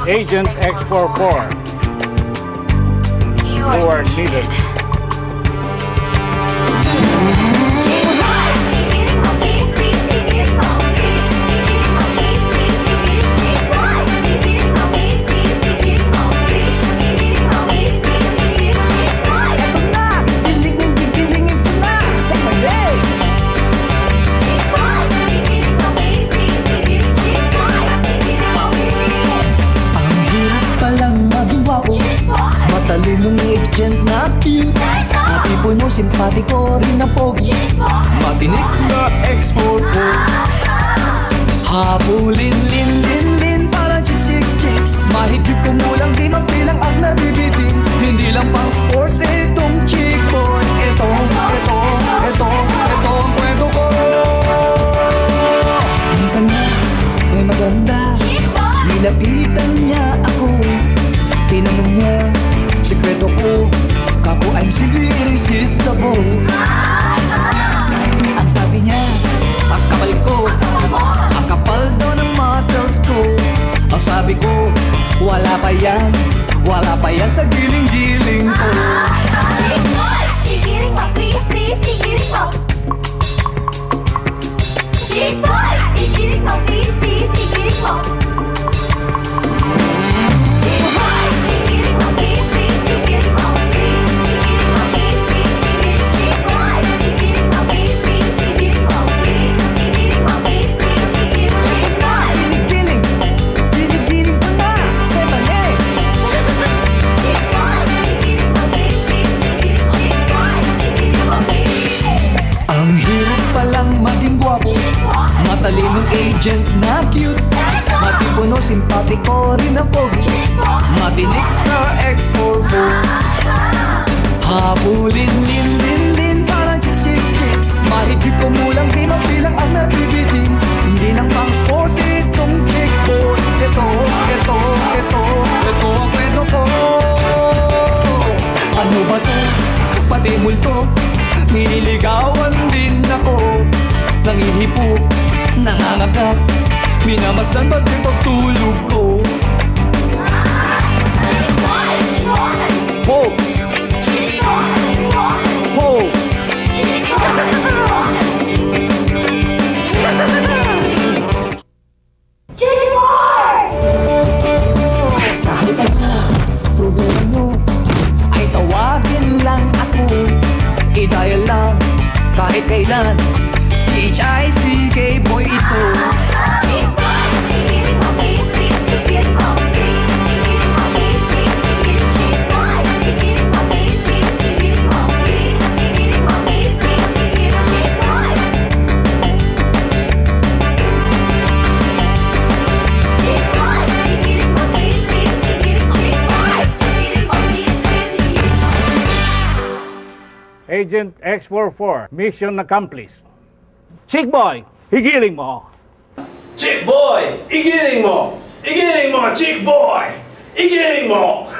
Agent X44. You are needed. Matalinong agent na cute, matipuno, simpatiko rin ang pogi, matinik na X44. Habulin, lin, parang chicks. Mahigit kumulang di magbilang ang nabibitin. Hindi lang pang sports itong chick boy. Ito ang kwento ko. Minsan nga may maganda, nilapitan niya ako. Tinanong niya sikreto ko, kako I'm simply irresistible. Ang sabi niya, ang kapal ko, ang kapal daw ng muscles ko. Ang sabi ko, wala pa yan sa giling-giling ko. Chick boy, igiling mo, please, igiling mo. Chick boy, igiling mo, please, igiling mo. Matalinong agent na cute, matipuno, simpatiko rin ang pogi, matinik na X44. Habulin, lin, parang chicks. Mahigit kumulang di mabilang ang nabibitin. Hindi lang pang sports itong chick boy. Ito ang kwento ko. Ano ba to? Pati multo, nililigawan din ako. Nangihipok, nangangagat, minamasdan ba't yung pagtulog ko? Pokes! Kahit ano, problema nyo, ay tawagin lang ako. I-dial lang, kahit kailan, CHICK boy ito. Chick boy, igiling mo, please, igiling mo, please. Igiling mo, please, igiling. Chick boy, igiling mo, please, igiling mo, please. Igiling mo, please, igiling. Chick boy. Chick boy, igiling mo, please, igiling. Chick boy, igiling mo, please, igiling. Agent X44. Mission accomplished. Chick boy, higiling mo. Chick boy, igiling mo! Igiling mo, chick boy! Igiling mo!